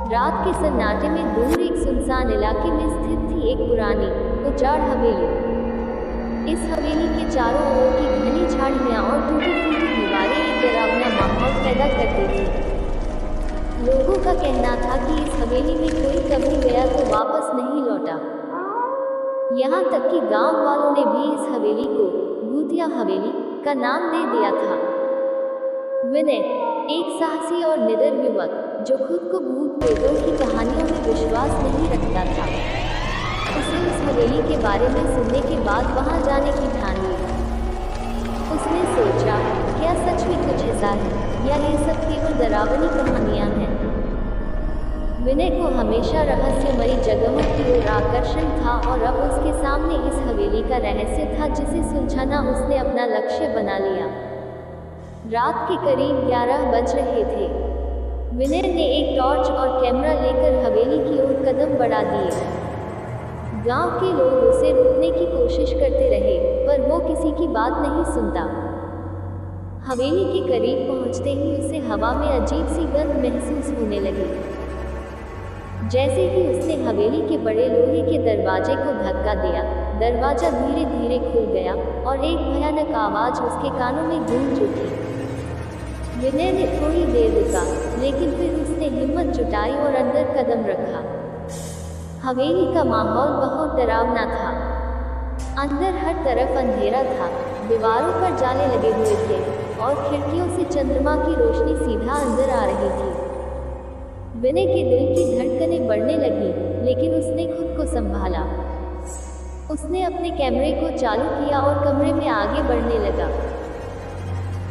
रात के सन्नाटे में दूर एक सुनसान इलाके में स्थित थी एक पुरानी उजाड़ हवेली। इस हवेली के चारों ओर की घनी झाड़ियां और टूटी फूटी दीवारें एक डरावना माहौल पैदा करती थी। लोगों का कहना था कि इस हवेली में कोई कभी गया तो वापस नहीं लौटा। यहाँ तक कि गांव वालों ने भी इस हवेली को भूतिया हवेली का नाम दे दिया था। विनय, एक साहसी और निडर युवक जो खुद को भूत प्रेतों की कहानियों में विश्वास नहीं रखता था, उसे उस हवेली के बारे में सुनने के बाद वहां जाने की ठान ली। उसने सोचा, क्या सच में कुछ ऐसा है या ये सब केवल डरावनी कहानियां हैं। विनय को हमेशा रहस्यमयी जगहों की ओर आकर्षण था और अब उसके सामने इस हवेली का रहस्य था जिसे सुलझाना उसने अपना लक्ष्य बना लिया। रात के करीब 11 बज रहे थे। विनय ने एक टॉर्च और कैमरा लेकर हवेली की ओर कदम बढ़ा दिए। गांव के लोग उसे रोकने की कोशिश करते रहे, पर वो किसी की बात नहीं सुनता। हवेली के करीब पहुंचते ही उसे हवा में अजीब सी गंध महसूस होने लगी। जैसे ही उसने हवेली के बड़े लोहे के दरवाजे को धक्का दिया, दरवाजा धीरे धीरे खुल गया और एक भयानक आवाज उसके कानों में गूंज उठी। विनय ने थोड़ी देर रुका, लेकिन फिर उसने हिम्मत जुटाई और अंदर कदम रखा। हवेली का माहौल बहुत डरावना था। अंदर हर तरफ अंधेरा था, दीवारों पर जाले लगे हुए थे और खिड़कियों से चंद्रमा की रोशनी सीधा अंदर आ रही थी। विनय के दिल की धड़कनें बढ़ने लगी, लेकिन उसने खुद को संभाला। उसने अपने कैमरे को चालू किया और कमरे में आगे बढ़ने लगा।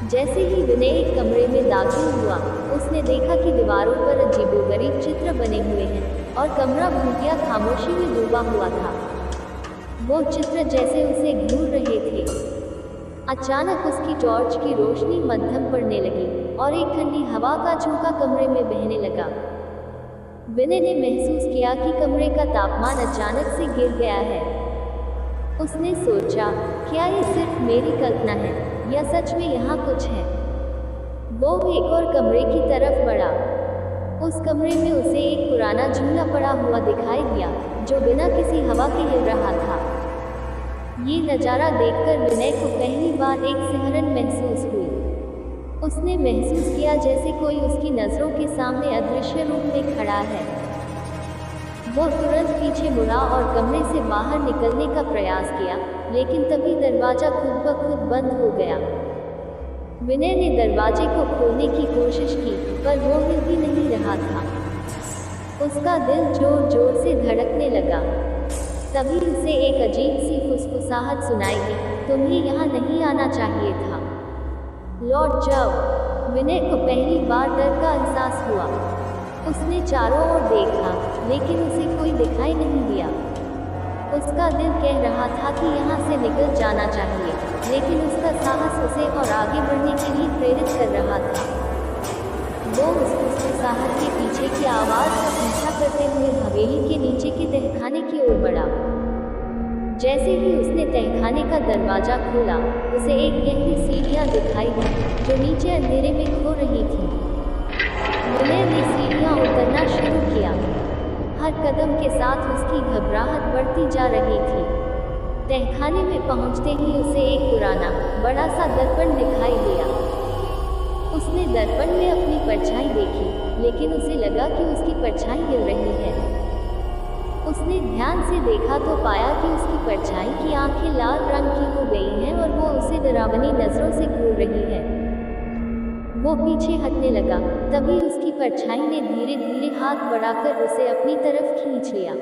जैसे ही विनय एक कमरे में दाखिल हुआ, उसने देखा कि दीवारों पर अजीबोगरीब चित्र बने हुए हैं और कमरा भूतिया खामोशी में डूबा हुआ था। वो चित्र जैसे उसे घूर रहे थे। अचानक उसकी टॉर्च की रोशनी मध्यम पड़ने लगी और एक ठंडी हवा का झोंका कमरे में बहने लगा। विनय ने महसूस किया कि कमरे का तापमान अचानक से गिर गया है। उसने सोचा, क्या ये सिर्फ मेरी कल्पना है या सच में यहाँ कुछ है। वो एक और कमरे की तरफ बढ़ा। उस कमरे में उसे एक पुराना झूला पड़ा हुआ दिखाई दिया, जो बिना किसी हवा के हिल रहा था। ये नज़ारा देखकर विनय को पहली बार एक सिहरन महसूस हुई। उसने महसूस किया जैसे कोई उसकी नज़रों के सामने अदृश्य रूप में खड़ा है। वो तुरंत पीछे मुड़ा और कमरे से बाहर निकलने का प्रयास किया, लेकिन तभी दरवाजा खुद ब खुद बंद हो गया। विनय ने दरवाजे को खोलने की कोशिश की, पर वो हिल भी नहीं रहा था। उसका दिल जोर जोर से धड़कने लगा। तभी उसे एक अजीब सी फुसफुसाहट सुनाई दी, तुम्हें यहाँ नहीं आना चाहिए था, लौट जाओ। विनय को पहली बार डर का एहसास हुआ। उसने चारों ओर देखा, लेकिन उसे कोई दिखाई नहीं दिया। उसका दिल कह रहा था कि यहाँ से निकल जाना चाहिए, लेकिन उसका साहस उसे और आगे बढ़ने के लिए प्रेरित कर रहा था। वो उस फुसफुसाहट के पीछे की आवाज़ का पीछा करते हुए हवेली के नीचे के तहखाने की ओर बढ़ा। जैसे ही उसने तहखाने का दरवाजा खोला, उसे एक गहरी सीढ़ियाँ दिखाई दी जो नीचे अंधेरे में खो रही थी। विनय ने सीढ़ियाँ उतरना शुरू किया। हर कदम के साथ उसकी घबराहट बढ़ती जा रही थी। तहखाने में पहुंचते ही उसे एक पुराना बड़ा सा दर्पण दिखाई दिया। उसने दर्पण में अपनी परछाई देखी, लेकिन उसे लगा कि उसकी परछाई हिल रही है। उसने ध्यान से देखा तो पाया कि उसकी परछाई की आंखें लाल रंग की हो गई हैं और वो उसे डरावनी नजरों से घूर रही है। वो पीछे हटने लगा, तभी उसकी परछाई ने धीरे धीरे हाथ बढ़ाकर उसे अपनी तरफ खींच लिया।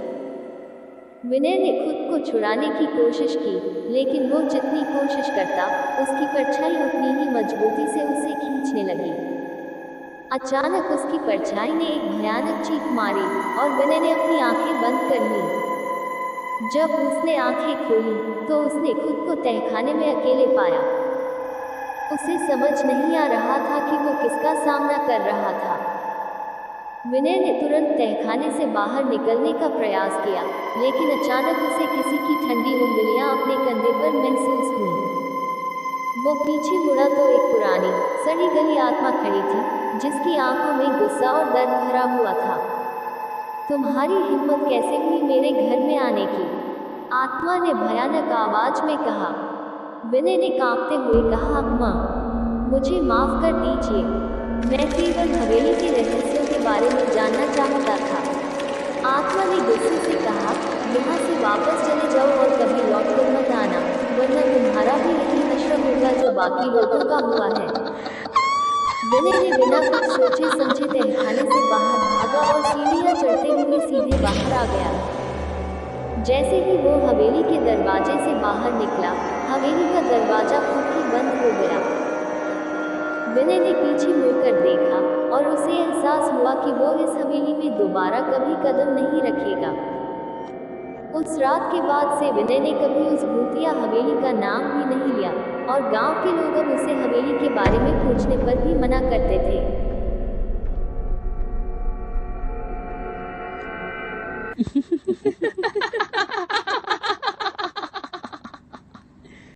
विनय ने खुद को छुड़ाने की कोशिश की, लेकिन वो जितनी कोशिश करता, उसकी परछाई उतनी ही मजबूती से उसे खींचने लगी। अचानक उसकी परछाई ने एक भयानक चीख मारी और विनय ने अपनी आंखें बंद कर ली। जब उसने आंखें खोली, तो उसने खुद को तहखाने में अकेले पाया। उसे समझ नहीं आ रहा था कि वो किसका सामना कर रहा था। विनय ने तुरंत तहखाने से बाहर निकलने का प्रयास किया, लेकिन अचानक उसे किसी की ठंडी उंगलियां अपने कंधे पर महसूस हुई। वो पीछे मुड़ा तो एक पुरानी सड़ी गली आत्मा खड़ी थी, जिसकी आंखों में गुस्सा और दर्द भरा हुआ था। तुम्हारी हिम्मत कैसे हुई मेरे घर में आने की? आत्मा ने भयानक आवाज में कहा। विनय ने कांपते हुए कहा, अम्मा, मुझे माफ कर दीजिए, मैं केवल हवेली के रहस्यों के बारे में जानना चाहता था। आत्मा ने गुस्से से कहा, यहाँ से वापस चले जाओ और कभी लौट कर मत आना, वरना तुम्हारा भी यही नशर होगा जो बाकी लोगों का हुआ है। विनय ने बिना कुछ सोचे समझे तहखाने से बाहर भागा और सीढ़ियां चढ़ते हुए सीधे बाहर आ गया। जैसे ही वो हवेली के दरवाजे से बाहर निकला, हवेली का दरवाजा खुद ही बंद हो गया। विनय ने पीछे मुड़कर देखा और उसे एहसास हुआ कि वो इस हवेली में दोबारा कभी कदम नहीं रखेगा। उस रात के बाद से विनय ने कभी उस भूतिया हवेली का नाम भी नहीं लिया और गांव के लोग अब उसे हवेली के बारे में पूछने पर भी मना करते थे।